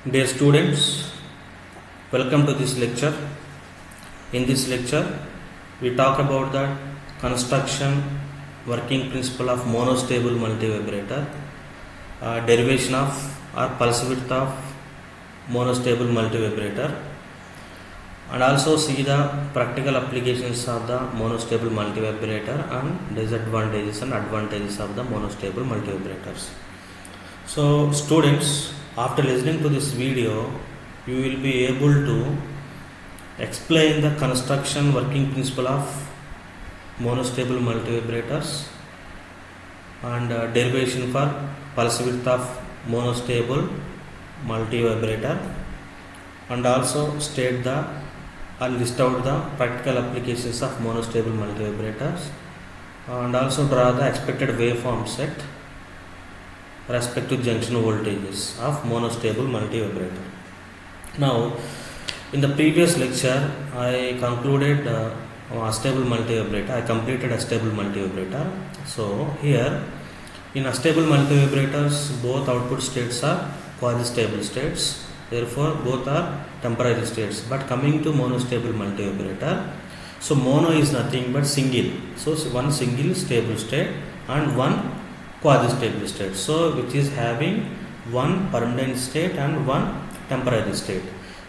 Dear students, welcome to this lecture. In this lecture, we talk about the construction working principle of monostable multivibrator, derivation of or pulse width of monostable multivibrator, and also see the practical applications of the monostable multivibrator and disadvantages and advantages of the monostable multivibrators. So students, after listening to this video, you will be able to explain the construction working principle of monostable multivibrators and derivation for pulse width of monostable multivibrator, and also state the or list out the practical applications of monostable multivibrators, and also draw the expected waveform set respective junction voltages of monostable multivibrator. Now, in the previous lecture, I concluded astable multivibrator. I completed astable multivibrator. So here, in astable multivibrators, both output states are quasi-stable states. Therefore, both are temporary states. But coming to monostable multivibrator, so mono is nothing but single. So one single stable state and one quasi-stable state, so which is having one permanent state and one temporary state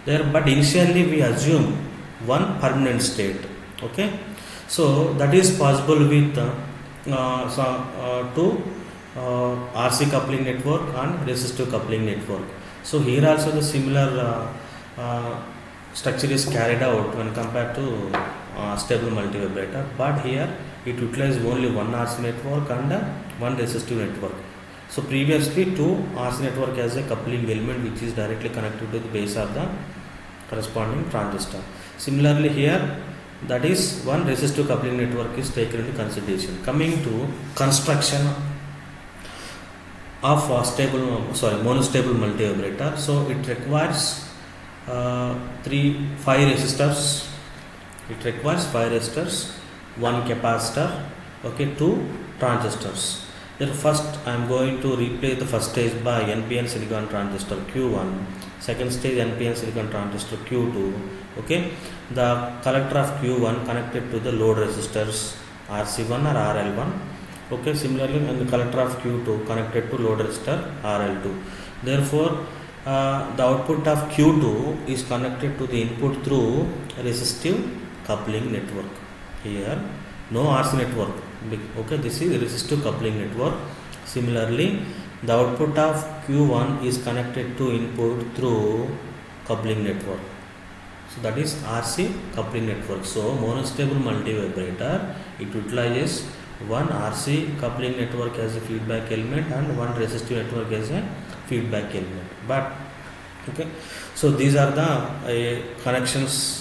there, but initially we assume one permanent state. Okay, so that is possible with two RC coupling network and resistive coupling network. So here also the similar structure is carried out when compared to stable multivibrator, but here it utilizes only one RC network and one resistive network. So previously two RC network as a coupling element which is directly connected to the base of the corresponding transistor. Similarly here, that is one resistive coupling network is taken into consideration. Coming to construction of monostable multivibrator, so it requires 5 resistors. It requires 5 resistors, 1 capacitor, okay, 2 transistors. Then first I am going to replace the first stage by NPN silicon transistor Q1, second stage NPN silicon transistor Q2. Okay, the collector of Q1 connected to the load resistors RC1 or RL1. Okay, similarly, and the collector of Q2 connected to load resistor RL2. Therefore, the output of Q2 is connected to the input through resistive coupling network. Here no RC network. Okay, this is resistive coupling network. Similarly, the output of Q1 is connected to input through coupling network. So that is RC coupling network. So monostable multivibrator, it utilizes one RC coupling network as a feedback element and one resistive network as a feedback element. But okay, so these are the connections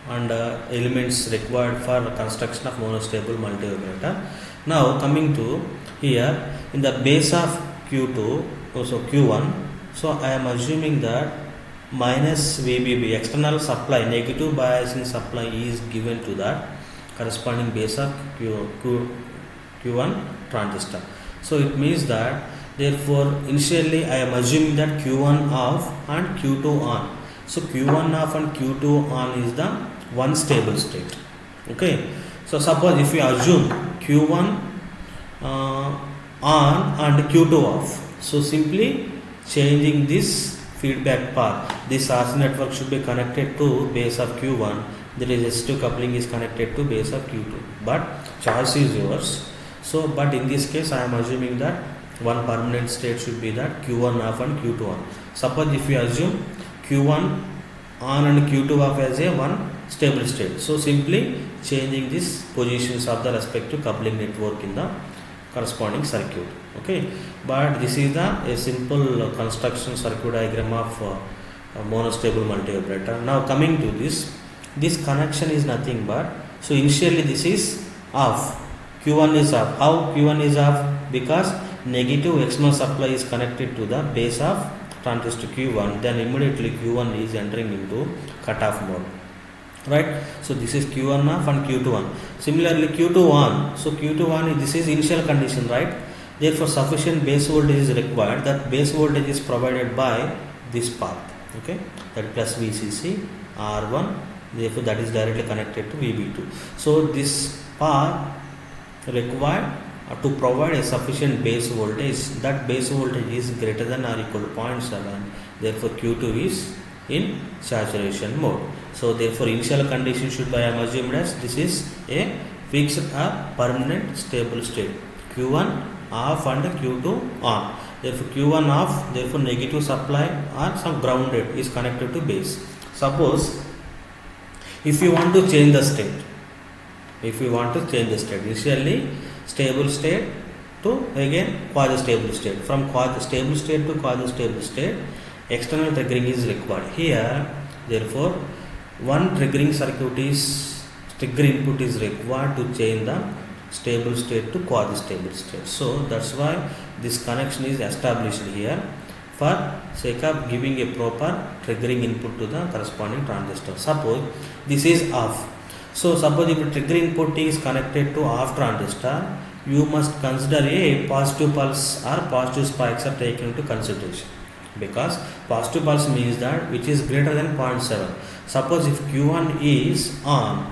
and elements required for construction of monostable multivibrator. Now coming to here, in the base of Q2, also Q1, so I am assuming that minus VBB, external supply, negative biasing supply is given to that corresponding base of Q1 transistor. So it means that, therefore initially I am assuming that Q1 off and Q2 on. So Q1 off and Q2 on is the one stable state. Okay, so suppose if we assume Q1 on and Q2 off, so simply changing this feedback path, this RC network should be connected to base of Q1, the resistive coupling is connected to base of Q2, but choice is yours. So but in this case I am assuming that one permanent state should be that Q1 off and Q2 on. Suppose if we assume Q1 on and Q2 off as a one stable state, so simply changing these positions of the respective coupling network in the corresponding circuit. Okay, but this is a simple construction circuit diagram of monostable multivibrator. Now coming to this connection is nothing but, so initially this is off, Q1 is off. How Q1 is off? Because negative external supply is connected to the base of transistor Q1, then immediately Q1 is entering into cutoff mode, right? So this is Q1 off and Q2 on. Similarly Q2 on, so Q2 on, this is initial condition, right? Therefore sufficient base voltage is required. That base voltage is provided by this path. okay, that plus VCC R1, therefore that is directly connected to VB2. So this path required to provide a sufficient base voltage, that base voltage is greater than or equal to 0.7, therefore Q2 is in saturation mode. So therefore initial condition should be, I am assumed as this is a fixed or permanent stable state, Q1 off and Q2 on. Therefore Q1 off, therefore negative supply or some grounded is connected to base. Suppose if you want to change the state, initially stable state to again quasi stable state, from quasi stable state to quasi stable state, external triggering is required here. Therefore one triggering circuit is, trigger input is required to change the stable state to quasi stable state. So that's why this connection is established here for sake of giving a proper triggering input to the corresponding transistor. Suppose this is off. So suppose if the trigger input is connected to off transistor, you must consider a positive pulse or positive spikes are taken into consideration, because positive pulse means that which is greater than 0.7. Suppose if Q1 is on,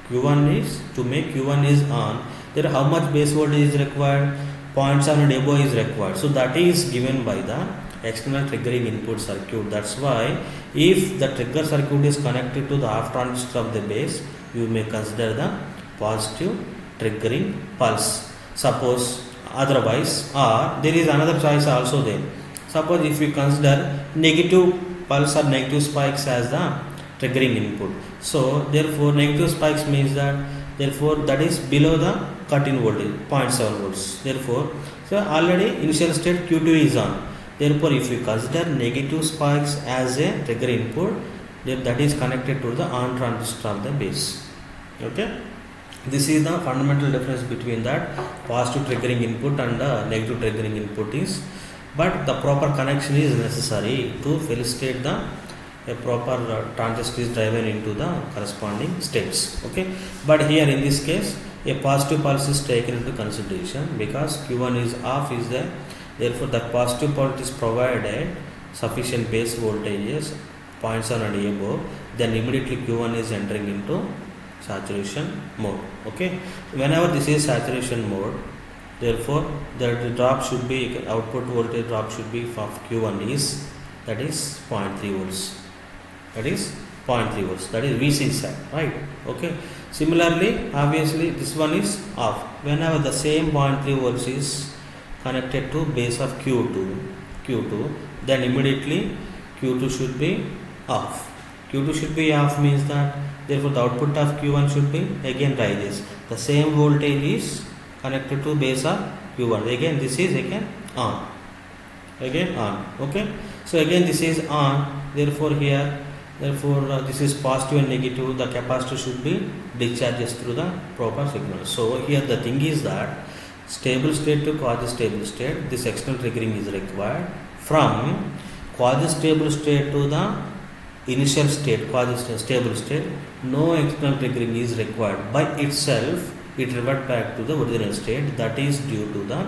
Q1 is, to make Q1 is on, there how much base voltage is required? 0.7 and above is required. So that is given by the external triggering input circuit. That's why if the trigger circuit is connected to the off transistor of the base, you may consider the positive triggering pulse. Suppose otherwise, or there is another choice also there. Suppose if we consider negative pulse or negative spikes as the triggering input. So therefore negative spikes means that, therefore that is below the cut-in voltage 0.7 volts. Therefore, so already initial state Q2 is on. Therefore if we consider negative spikes as a trigger input, then that is connected to the on transistor of the base. Okay, this is the fundamental difference between that positive triggering input and the negative triggering input is, but the proper connection is necessary to felicitate the a proper transistor is driven into the corresponding states. Okay, but here in this case a positive pulse is taken into consideration because Q1 is off is there. Therefore the positive pulse is provided sufficient base voltages 0.7 and above, then immediately Q1 is entering into saturation mode. Okay, whenever this is saturation mode, therefore the drop should be, output voltage drop should be of Q1 is, that is 0.3 volts, that is 0.3 volts, that is VC side, right? Okay, similarly obviously this one is off. Whenever the same 0.3 volts is connected to base of Q2, then immediately Q2 should be off. Q2 should be off means that therefore the output of Q1 should be again rises. The same voltage is connected to base of Q1. Again this is again on. Okay. So again this is on. Therefore here, this is positive and negative. The capacitor should be discharges through the proper signal. So here the thing is that stable state to quasi stable state, this external triggering is required. From quasi stable state to the initial state, quasi stable state, no external triggering is required. By itself it revert back to the original state, that is due to the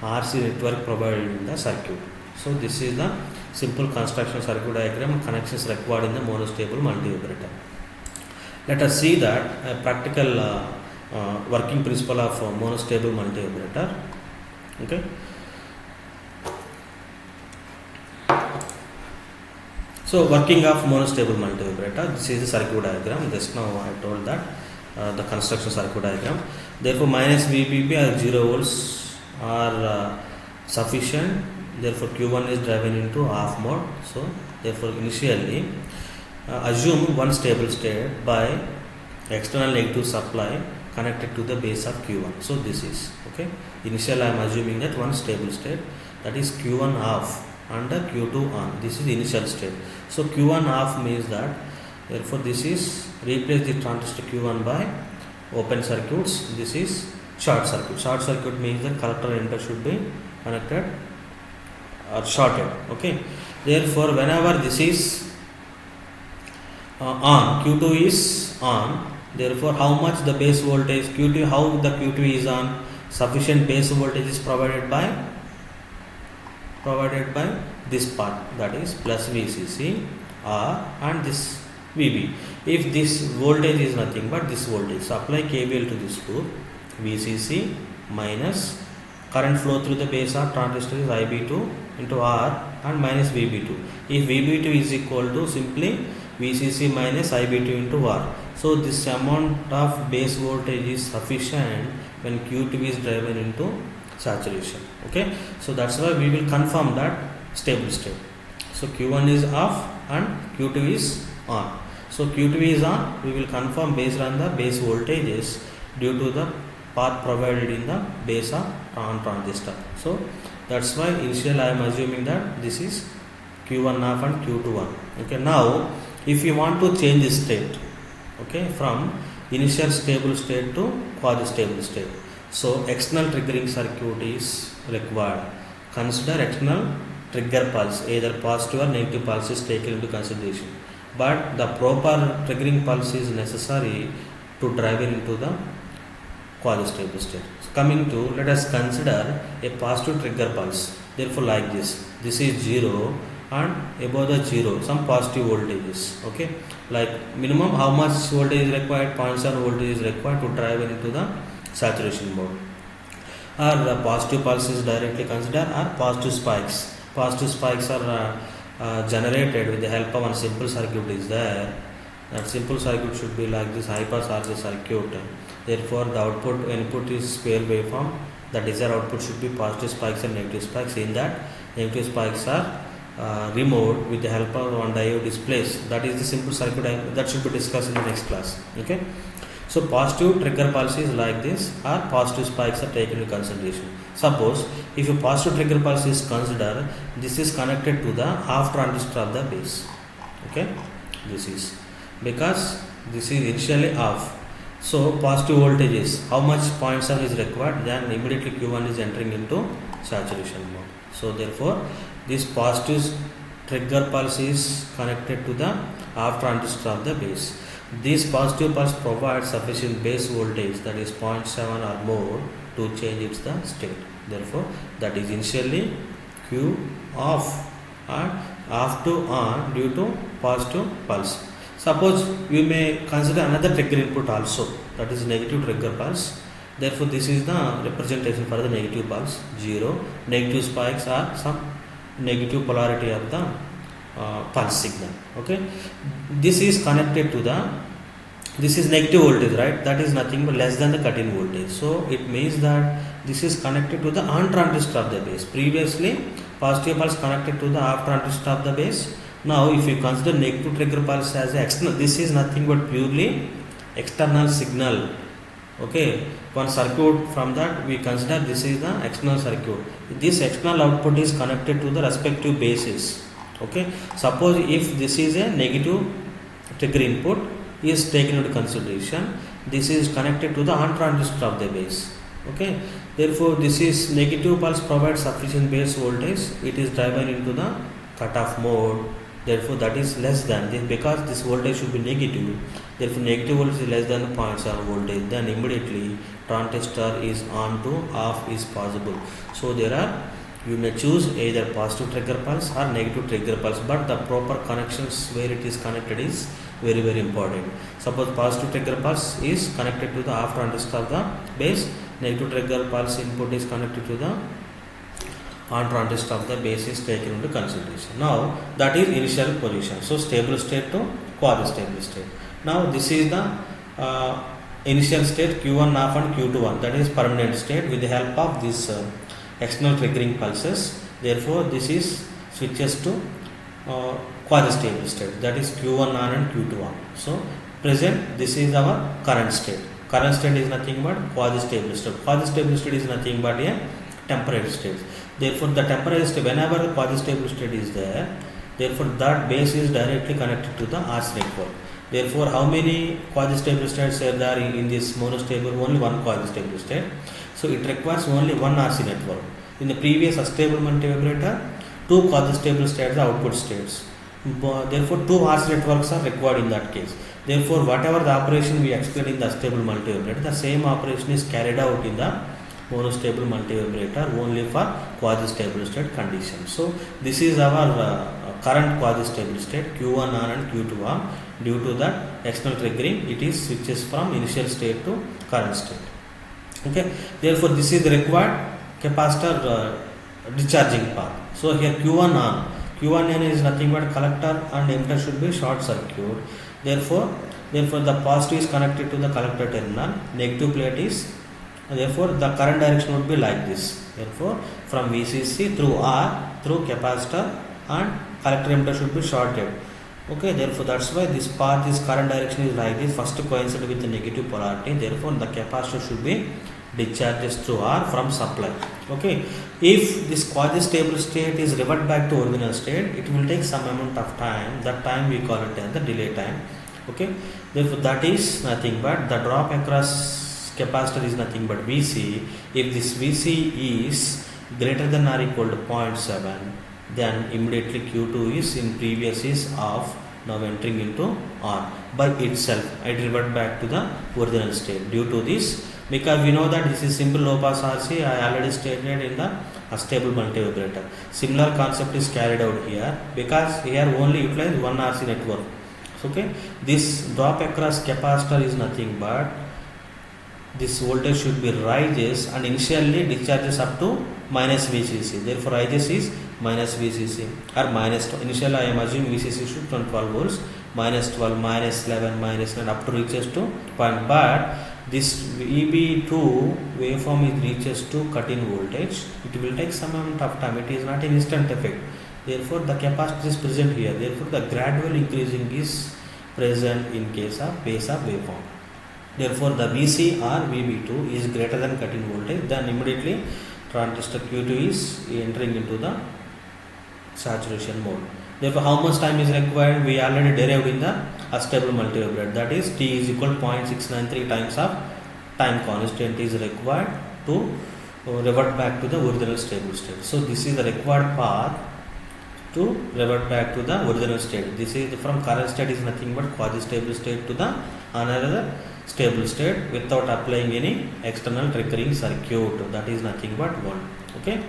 RC network provided in the circuit. So this is the simple construction circuit diagram, connections required in the monostable multivibrator. Let us see that a practical working principle of monostable multivibrator. Okay. So working of monostable multivibrator, this is the circuit diagram. Just now I told that the construction circuit diagram. Therefore minus VPP or 0 volts are sufficient. Therefore Q1 is driven into off mode. So therefore initially assume one stable state by external negative supply connected to the base of Q1. So this is okay. Initially I am assuming that one stable state, that is Q1 off and Q2 on. This is the initial state. So Q1 off means that, therefore this is replace the transistor Q1 by open circuits. This is short circuit. Short circuit means the collector enter should be connected or shorted. Okay. Therefore whenever this is on, Q2 is on, therefore how much the base voltage Q2, how the Q2 is on, sufficient base voltage is provided by this part, that is plus VCC R and this VB. If this voltage is nothing but this voltage, so apply KVL to this loop. VCC minus current flow through the base of transistor is IB2 into R and minus VB2. If VB2 is equal to simply VCC minus IB2 into R. So this amount of base voltage is sufficient when Q2 is driven into saturation. Okay, so that's why we will confirm that stable state. So Q1 is off and Q2 is on. So Q2 is on, we will confirm based on the base voltages due to the path provided in the base of transistor. So that's why initially I am assuming that this is Q1 off and Q2 on. Okay, now if you want to change the state, okay, from initial stable state to quasi stable state, so external triggering circuit is required. Consider external trigger pulse, either positive or negative pulse is taken into consideration, but the proper triggering pulse is necessary to drive it into the quasi-stable state. So coming to, let us consider a positive trigger pulse. Therefore, like this is 0 and above the 0 some positive voltages. Okay, like minimum how much voltage is required? 0.7 voltage is required to drive into the saturation mode. Or the positive pulse is directly considered, or positive spikes. Positive spikes are generated with the help of one simple circuit is there. That simple circuit should be like this high pass RC circuit. Therefore, the output input is square waveform. The desired output should be positive spikes and negative spikes. In that, negative spikes are removed with the help of one diode is placed. That is the simple circuit that should be discussed in the next class. Okay. So positive trigger pulse is like this, or positive spikes are taken into consideration. Suppose if a positive trigger pulse is considered, this is connected to the half transistor of the base. Okay, this is because this is initially off. So positive voltage is how much? 0.7 is required. Then immediately Q1 is entering into saturation mode. So therefore, this positive trigger pulse is connected to the half transistor of the base. This positive pulse provides sufficient base voltage, that is 0.7 or more, to change its the state. Therefore, that is initially Q off and off to on due to positive pulse. Suppose we may consider another trigger input also, that is negative trigger pulse. Therefore, this is the representation for the negative pulse, 0. Negative spikes are some negative polarity of the pulse signal. Okay, this is connected to the, this is negative voltage, right? That is nothing but less than the cut-in voltage. So it means that this is connected to the on transistor of the base. Previously, positive pulse connected to the off transistor of the base. Now, if you consider negative trigger pulse as external, this is nothing but purely external signal. Okay, one circuit from that we consider this is the external circuit. This external output is connected to the respective bases. Okay, suppose if this is a negative trigger input is taken into consideration, this is connected to the on transistor of the base. Okay, therefore this is negative pulse provides sufficient base voltage, it is driven into the cutoff mode. Therefore that is less than this, because this voltage should be negative. Therefore negative voltage is less than the 0.7 voltage, then immediately transistor is on to off is possible. So there are, you may choose either positive trigger pulse or negative trigger pulse, but the proper connections where it is connected is very very important. Suppose positive trigger pulse is connected to the off transistor of the base, negative trigger pulse input is connected to the on transistor of the base is taken into consideration. Now that is initial position. So stable state to quasi-stable state. Now this is the initial state Q1 off and Q2 on, that is permanent state with the help of this external triggering pulses. Therefore this is switches to quasi-stable state, that is Q1 on and Q2 on. So present this is our current state. Current state is nothing but quasi-stable state. Quasi-stable state is nothing but a temporary state. Therefore the temporary state, whenever quasi-stable state is there, therefore that base is directly connected to the RC network. Therefore how many quasi-stable states are there in this monostable? Only one quasi-stable state. So it requires only one RC network. In the previous stable multivibrator, two quasi-stable states are output states. Therefore two RC networks are required in that case. Therefore whatever the operation we explained in the stable multivibrator, the same operation is carried out in the monostable multivibrator only for quasi-stable state condition. So this is our current quasi-stable state Q1 on and Q2 on. Due to that external triggering, it is switches from initial state to current state. Okay, therefore this is the required capacitor discharging path. So here Q1 on, Q1 on is nothing but collector and emitter should be short circuit. Therefore the positive is connected to the collector terminal, negative plate is, therefore the current direction would be like this. Therefore from VCC through R through capacitor and collector emitter should be shorted. Okay, therefore that's why this path, this current direction is like this, first coincide with the negative polarity. Therefore the capacitor should be discharges through R from supply. Okay, if this quasi-stable state is revert back to original state, it will take some amount of time. That time we call it as the delay time. Okay, therefore that is nothing but the drop across capacitor is nothing but VC. If this VC is greater than or equal to 0.7, then immediately Q2 is in previous is off, now entering into R by itself. It revert back to the original state. Due to this, because we know that this is simple low pass RC, I already stated in the stable multivibrator. Similar concept is carried out here, because here only utilize one RC network. Okay, this drop across capacitor is nothing but this voltage should be rises and initially discharges up to minus VCC. Therefore rises is minus VCC or minus, initially I am assuming VCC should 12 volts, minus 12, minus 11, minus 9 up to reaches to point. But this EB2 waveform is reaches to cut-in voltage. It will take some amount of time. It is not an instant effect. Therefore the capacitor is present here. Therefore the gradual increasing is present in case of phase of waveform. Therefore the VC or VB2 is greater than cut-in voltage, then immediately transistor Q2 is entering into the saturation mode. Therefore how much time is required? We already derived in the stable multivibrator, that is T is equal to 0.693 times of time constant is required to revert back to the original stable state. So this is the required path to revert back to the original state. This is from current state is nothing but quasi-stable state to the another stable state without applying any external triggering circuit. That is nothing but one. Okay.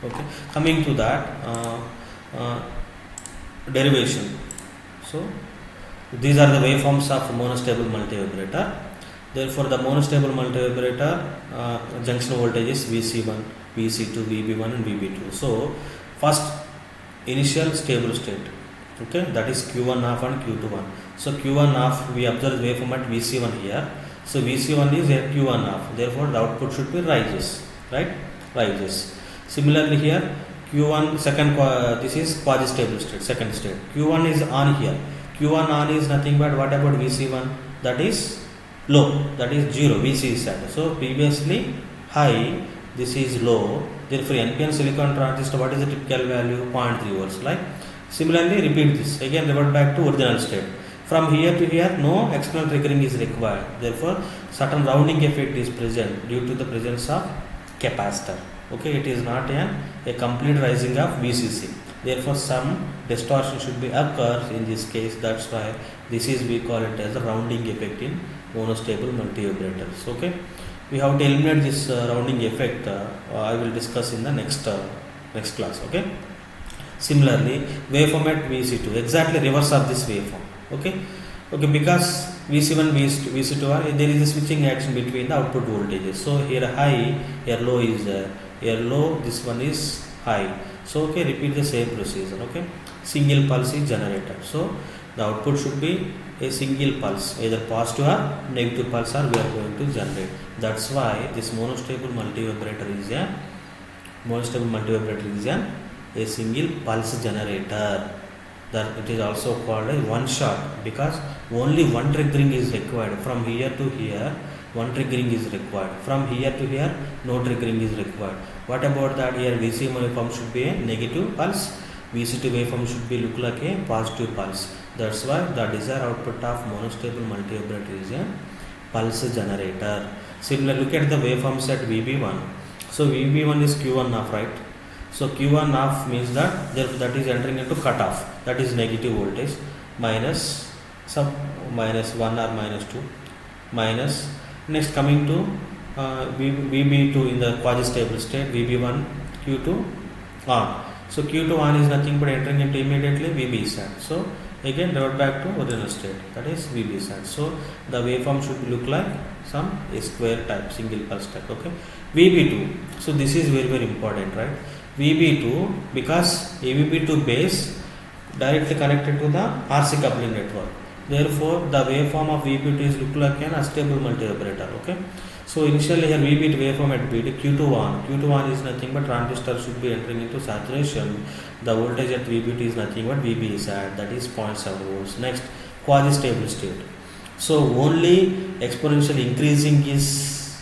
Okay. Coming to that derivation. So these are the waveforms of monostable multivibrator. Therefore the monostable multivibrator junction voltage is VC1, VC2, VB1 and VB2. So first initial stable state, okay, that is Q1 off and Q2 on. So Q1 off, we observe waveform at VC1 here. So VC1 is at Q1 off. Therefore the output should be rises, right? Rises. Similarly here Q1 second, this is quasi-stable state, second state. Q1 is on here. Q1 on is nothing but what about VC1? That is low, that is 0, VC is set. So previously high, this is low. Therefore NPN silicon transistor, what is the typical value? 0.3 volts. Like similarly repeat this, again revert back to original state. From here to here no external triggering is required. Therefore certain rounding effect is present due to the presence of capacitor. Okay, it is not a complete rising of VCC. Therefore some distortion should be occurs in this case. That's why this is, we call it as a rounding effect in monostable multivibrators. Okay, we have to eliminate this rounding effect. I will discuss in the next class. Okay. Similarly waveform at VC2, exactly reverse of this waveform. Okay. Okay, because VC1, VC2 are, there is a switching action between the output voltages. So here high, here low is there. Here low, this one is high. So okay, repeat the same procedure. Okay, single pulse is generated. So the output should be a single pulse, either positive or negative pulse are we are going to generate. That's why this monostable multivibrator is a single pulse generator. That it is also called a one shot, because only one triggering is required. From here to here one triggering is required. From here to here no triggering is required. What about that? Here VC waveform should be a negative pulse, VC2 waveform should be look like a positive pulse. That's why the desired output of monostable multivibrator is a pulse generator. Similarly, look at the waveforms at VB1. So VB1 is Q1 off, right? So Q1 off means that that is entering into cutoff, that is negative voltage, minus some minus 1 or minus 2, minus, next coming to VB2 in the quasi-stable state, VB1, Q2 on. So Q2 on is nothing but entering into immediately VB sat. So again revert back to original state, that is VB sat. So the waveform should look like some a square type, single pulse type. Okay, VB2. So this is very important, right? VB2, because AVB2 base directly connected to the RC coupling network. Therefore, the waveform of VB2 is look like an unstable multi-operator. Okay. So initially here VB2 waveform at BT Q2 on is nothing but transistor should be entering into saturation. The voltage at VB2 is nothing but VB is at, that is 0.7 volts. Next, quasi-stable state. So only exponential increasing is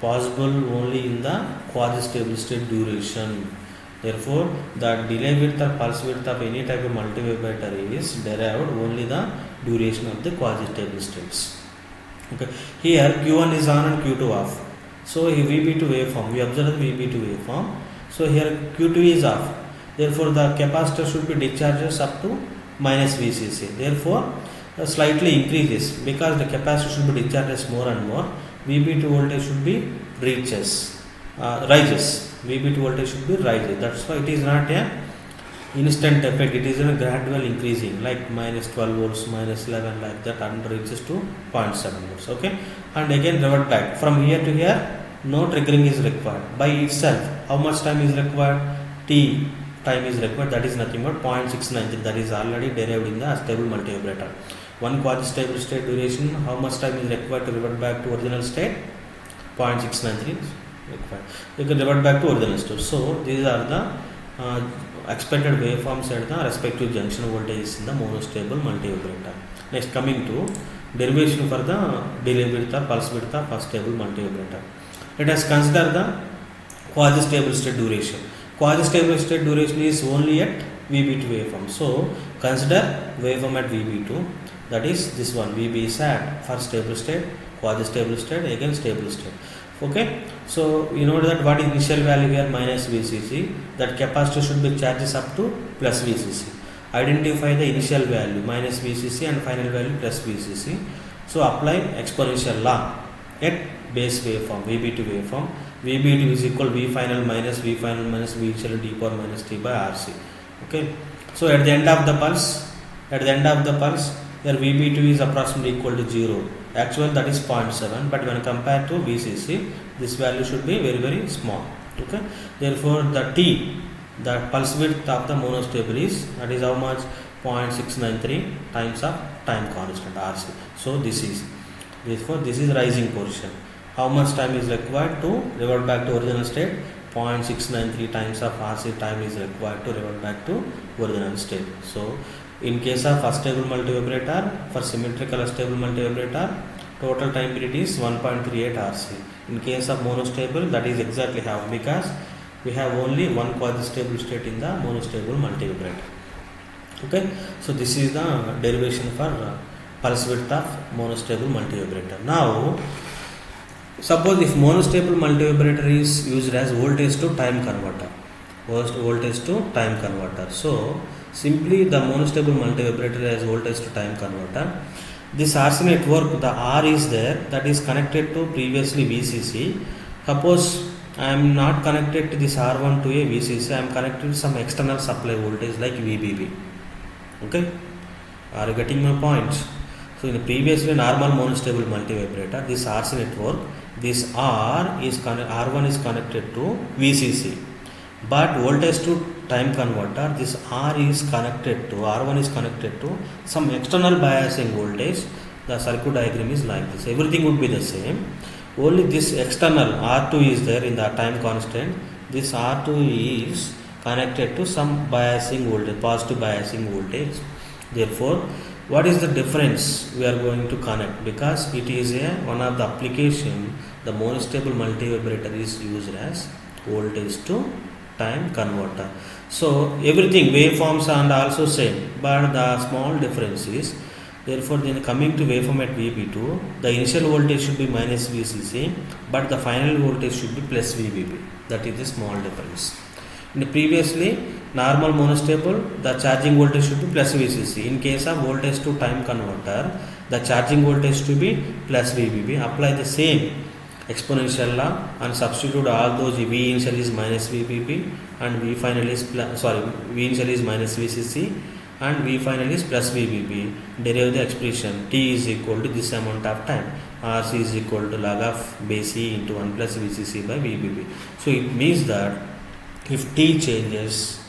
possible only in the quasi-stable state duration. Therefore, the delay width or pulse width of any type of multivibrator is derived only the duration of the quasi-stable states. Okay. Here Q1 is on and Q2 off. So here VB2 waveform, we observe the VB2 waveform. So here Q2 is off. Therefore, the capacitor should be discharges up to minus VCC. Therefore, slightly increases because the capacitor should be discharges more and more. VB2 voltage should be rises. VB2 voltage should be rises. That's why it is not a instant effect. It is a gradual increasing, like minus 12 volts, minus 11, like that, and reaches to 0.7 volts. Okay, and again revert back from here to here. No triggering is required by itself. How much time is required? T time is required. That is nothing but 0.693. That is already derived in the stable multi-operator. One quasi-stable state duration. How much time is required to revert back to original state? 0.693 is required. You can revert back to original state. So these are the expected waveforms at the respective junction voltages in the monostable multi-operator. Next, coming to derivation for the delay width or pulse width of a stable multi-operator. Let us consider the quasi-stable state duration. Quasi-stable state duration is only at VB2 waveform. So consider waveform at VB2, that is this one, VB sat for stable state, quasi-stable state, again stable state. Okay, so you know that what is initial value here? Minus VCC. That capacitor should be charges up to plus VCC. Identify the initial value minus VCC and final value plus VCC. So apply exponential law at base waveform, VB2 waveform. VB2 is equal V final minus V initial d power minus t by RC. Okay, so at the end of the pulse, here VB2 is approximately equal to 0. Actually that is 0.7, but when compared to VCC, this value should be very small. Okay, therefore the pulse width of the monostable is, that is how much? 0.693 times of time constant RC. So this is rising portion. How much time is required to revert back to original state? 0.693 times of RC time is required to revert back to original state. So in case of stable multi-operator, for symmetrical stable multi-operator, total time period is 1.38 RC. In case of monostable, that is exactly half, because we have only one quasi-stable state in the monostable multi-operator. Okay, so this is the derivation for pulse width of monostable multi-operator. Now, suppose if monostable multi-operator is used as voltage to time converter, so simply the monostable multi-operator as voltage to time converter. This RC network, the R is there, that is connected to previously VCC. Suppose I am not connected to this R1 to a VCC, I am connected to some external supply voltage like VBB. Okay, are you getting my points? So in the previously normal monostable multi-operator, this RC network, this R1 is connected to VCC. But voltage to time converter, this R1 is connected to some external biasing voltage. The circuit diagram is like this. Everything would be the same. Only this external R2 is there in the time constant. This R2 is connected to some biasing voltage, positive biasing voltage. Therefore, what is the difference we are going to connect? Because it is one of the application, the monostable multi-operator is used as voltage to time converter. So everything waveforms are also same, but the small difference is, therefore then coming to waveform at VB2, the initial voltage should be minus VCC, but the final voltage should be plus VBB. That is the small difference. In the previously normal monostable, the charging voltage should be plus VCC. In case of voltage to time converter, the charging voltage to be plus VBB. Apply the same exponential law and substitute all those. V initial is minus VPP and V final is V initial is minus VCC and V final is plus VPP. Derive the expression T is equal to this amount of time. RC is equal to log of base E into 1 plus VCC by VPP. So it means that if T changes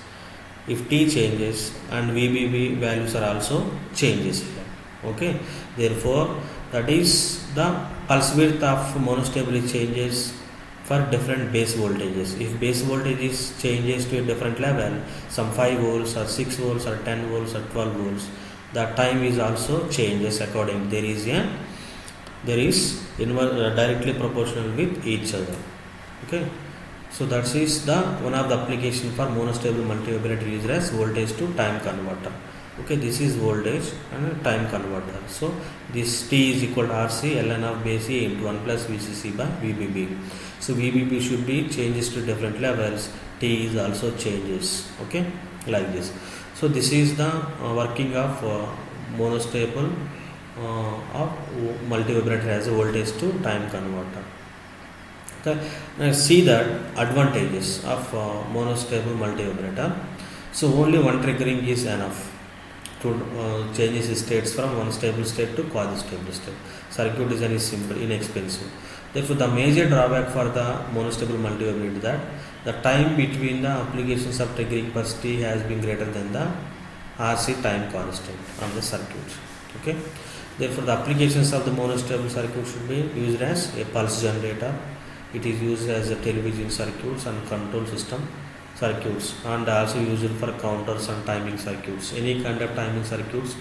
and VBB values are also changes here. Okay, therefore that is the pulse width of monostable changes for different base voltages. If base voltage changes to a different level, some 5 volts or 6 volts or 10 volts or 12 volts, the time is also changes according. There is directly proportional with each other. Okay. So that is the one of the application for monostable multivibrator used as voltage to time converter. Okay, this is voltage and time converter. So this T is equal to RC ln of base E into 1 plus VCC by VBB. So VBB should be changes to different levels. T is also changes. Okay, like this. So this is the working of monostable of multivibrator as a voltage to time converter. Okay. Now see that advantages of monostable multivibrator. So only one triggering is enough to change states from one stable state to quasi-stable state. Circuit design is simple, inexpensive. Therefore, the major drawback for the monostable multivibrator is that the time between the applications of triggering per T has been greater than the RC time constant on the circuit. Okay. Therefore, the applications of the monostable circuit should be used as a pulse generator. It is used as a television circuits and control system circuits, and also used for counters and timing circuits. Any kind of timing circuits,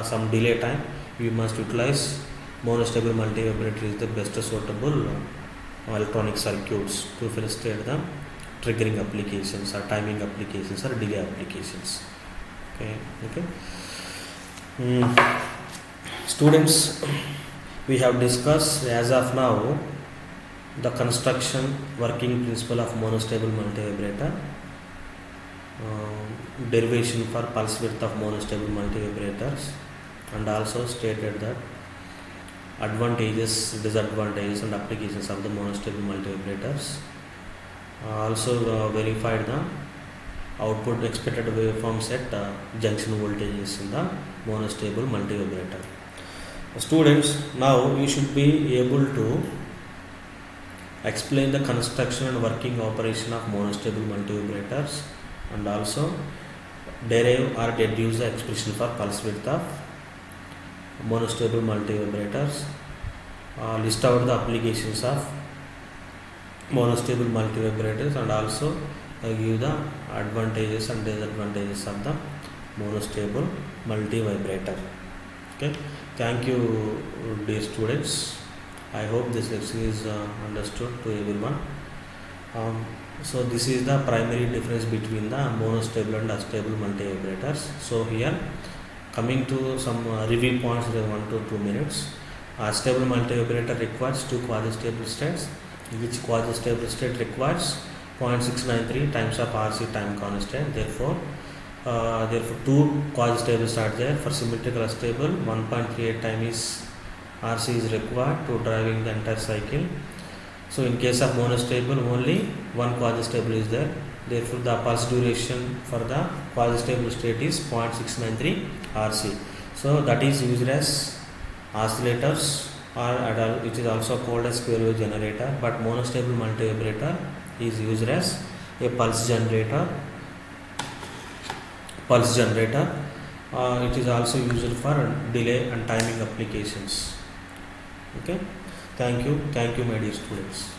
some delay time, we must utilize monostable multivibrator is the best suitable electronic circuits to facilitate the triggering applications or timing applications or delay applications. Okay. Students, we have discussed as of now the construction working principle of monostable multivibrator, derivation for pulse width of monostable multivibrators, and also stated that advantages, disadvantages and applications of the monostable multivibrators. Also verified the output expected waveforms at junction voltages in the monostable multivibrator. Students, now you should be able to explain the construction and working operation of monostable multivibrators and also derive or deduce the expression for pulse width of monostable multivibrators. List out the applications of monostable multivibrators and also give the advantages and disadvantages of the monostable multivibrator. Okay, thank you, dear students. I hope this lecture is understood to everyone. So this is the primary difference between the monostable and astable multivibrators. So here coming to some review points in 1 to 2 minutes. A stable multivibrator requires 2 quasi-stable states, which quasi-stable state requires 0.693 times of RC time constant. Therefore 2 quasi-stable are there. For symmetrical stable, 1.38 times RC is required to driving the entire cycle. So in case of monostable, only one quasi-stable is there. Therefore the pulse duration for the quasi-stable state is 0.693 RC. So that is used as oscillators or which is also called as square wave generator, but monostable multivibrator is used as a pulse generator. It is also used for delay and timing applications. Okay, thank you my dear students.